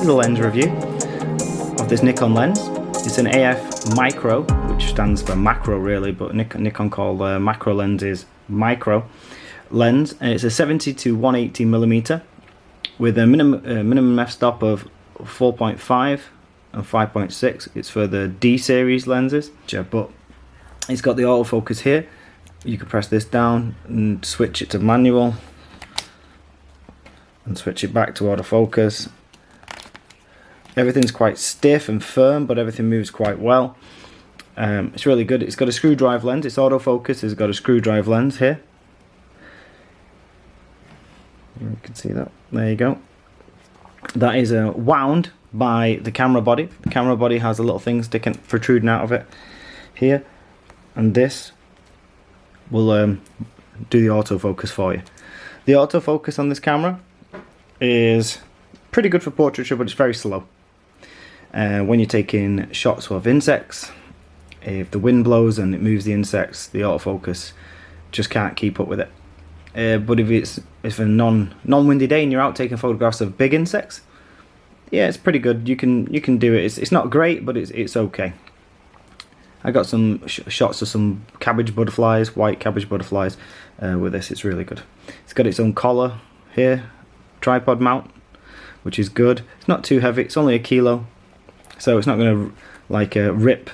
is a lens review of this Nikon lens. It's an AF micro, which stands for macro really, but Nikon call macro lenses micro lens, and it's a 70 to 180 millimeter with a minimum f-stop of 4.5 and 5.6. It's for the D series lenses, but it's got the autofocus here. You can press this down and switch it to manual and switch it back to autofocus. Everything's quite stiff and firm, but everything moves quite well. It's really good. It's got a screw drive lens. It's autofocus. It's got a screw drive lens here. You can see that. There you go. That is wound by the camera body. The camera body has a little thing protruding out of it here, and this will do the autofocus for you. The autofocus on this camera is pretty good for portraiture, but it's very slow. When you're taking shots of insects, if the wind blows and it moves the insects, the autofocus just can't keep up with it. But if it's a non-windy day and you're out taking photographs of big insects, yeah, it's pretty good. You can do it. It's not great, but it's okay. I got some shots of some cabbage butterflies, white cabbage butterflies, with this. It's really good. It's got its own collar here, tripod mount, which is good. It's not too heavy. It's only a kilo, so it's not going to like rip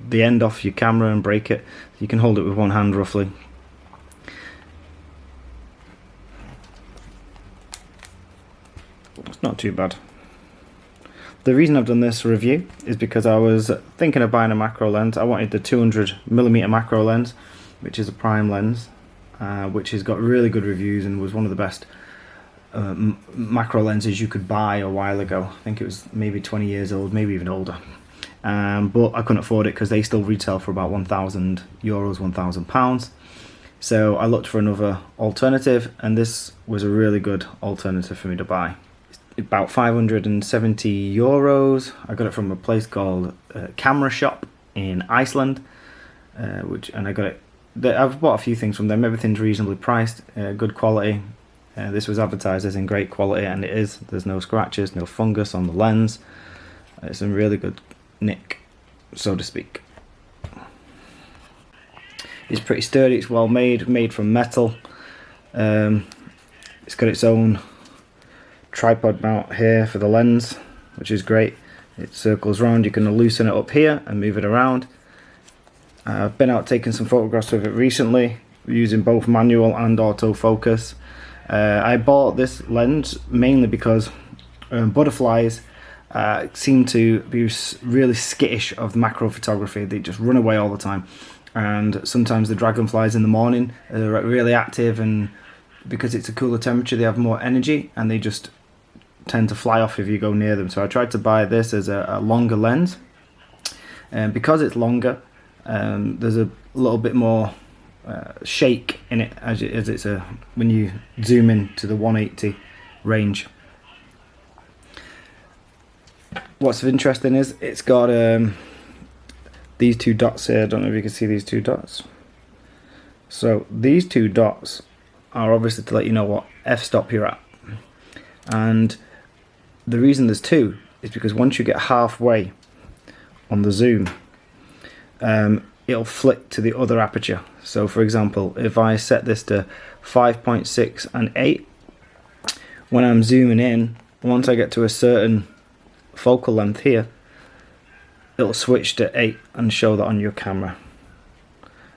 the end off your camera and break it. You can hold it with one hand roughly. It's not too bad. The reason I've done this review is because I was thinking of buying a macro lens. I wanted the 200mm macro lens, which is a prime lens, which has got really good reviews and was one of the best macro lenses you could buy a while ago. I think it was maybe 20 years old, maybe even older. But I couldn't afford it because they still retail for about €1,000, £1,000. So I looked for another alternative, and this was a really good alternative for me to buy. About €570. I got it from a place called Camera Shop in Iceland, and I got it. I've bought a few things from them. Everything's reasonably priced, good quality. This was advertised as in great quality, and it is. There's no scratches, no fungus on the lens. It's in really good nick, so to speak. It's pretty sturdy. It's well made from metal. It's got its own tripod mount here for the lens, which is great. It circles around. You can loosen it up here and move it around. I've been out taking some photographs with it recently using both manual and autofocus. I bought this lens mainly because butterflies seem to be really skittish of macro photography. They just run away all the time, and sometimes the dragonflies in the morning are really active, and because it's a cooler temperature they have more energy and they just tend to fly off if you go near them. So I tried to buy this as a longer lens, and because it's longer, there's a little bit more shake in it as it's when you zoom in to the 180 range. What's interesting is it's got these two dots here. I don't know if you can see these two dots. So these two dots are obviously to let you know what f-stop you're at, and the reason there's two is because once you get halfway on the zoom, it'll flick to the other aperture. So for example, if I set this to 5.6 and 8, when I'm zooming in, once I get to a certain focal length here, it'll switch to 8 and show that on your camera.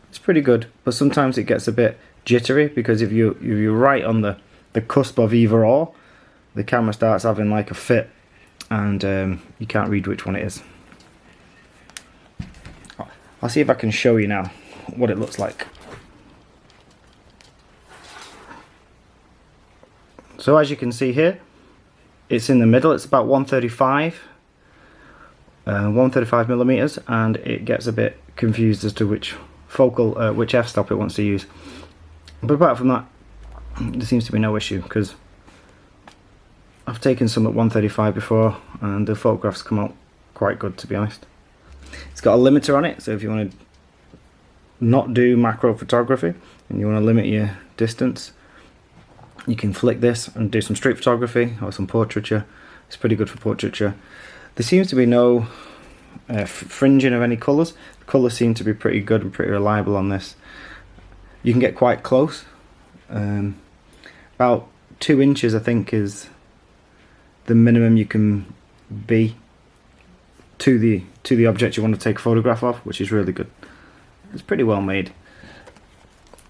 It's pretty good, but sometimes it gets a bit jittery because if you're right on the cusp of either or, the camera starts having like a fit, and you can't read which one it is. I'll see if I can show you now what it looks like. So as you can see here, it's in the middle. It's about 135 millimeters, and it gets a bit confused as to which focal, which f-stop it wants to use. But apart from that, there seems to be no issue because I've taken some at 135 before, and the photographs come out quite good, to be honest. It's got a limiter on it, so if you want to not do macro photography and you want to limit your distance, you can flick this and do some street photography or some portraiture It's pretty good for portraiture. There seems to be no fringing of any colours. The colours seem to be pretty good and pretty reliable on this. You can get quite close. About 2 inches I think is the minimum you can be to the object you want to take a photograph of, which is really good. It's pretty well made.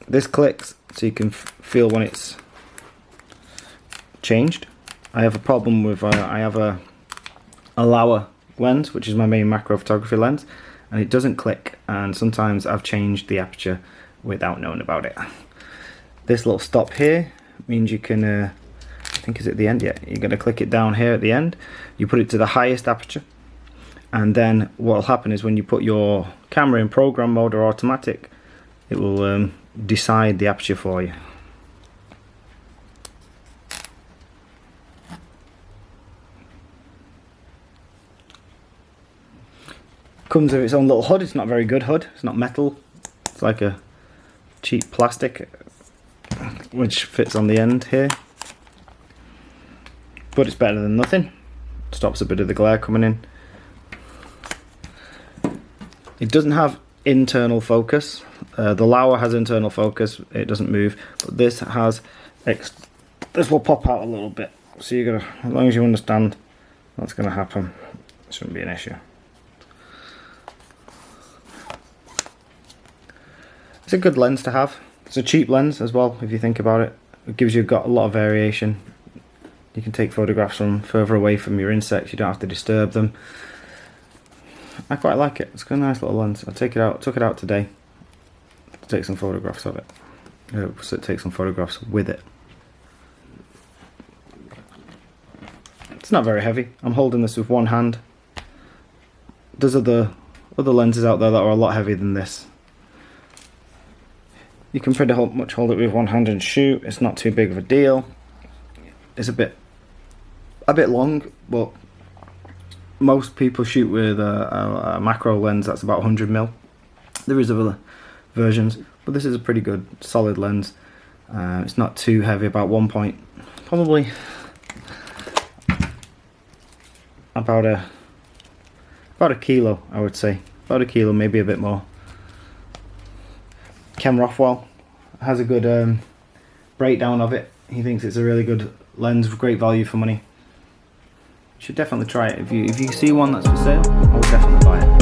This clicks so you can feel when it's changed. I have a problem with I have a Lower lens, which is my main macro photography lens, and it doesn't click, and sometimes I've changed the aperture without knowing about it. This little stop here means you can I think is at the end, yeah, you're going to click it down here at the end. You put it to the highest aperture, and then what will happen is when you put your camera in program mode or automatic, it will decide the aperture for you. Comes with its own little hood. It's not a very good hood, it's not metal, it's like a cheap plastic which fits on the end here, but it's better than nothing. Stops a bit of the glare coming in. It doesn't have internal focus. The Lower has internal focus, it doesn't move, but this has this will pop out a little bit, so you're gonna, as long as you understand that's going to happen, it shouldn't be an issue. It's a good lens to have. It's a cheap lens as well if you think about it. It gives you got a lot of variation. You can take photographs from further away from your insects, you don't have to disturb them. I quite like it. It's got a nice little lens. I took it out today to take some photographs of it. So take some photographs with it. It's not very heavy. I'm holding this with one hand. There's other lenses out there that are a lot heavier than this. You can pretty much hold it with one hand and shoot. It's not too big of a deal. It's a bit long, but most people shoot with a macro lens that's about 100mm. There is other versions, but this is a pretty good solid lens. It's not too heavy, about probably about a kilo, I would say. About a kilo, maybe a bit more. Ken Rothwells has a good breakdown of it. He thinks it's a really good lens with great value for money. You should definitely try it. If you see one that's for sale, I would definitely buy it.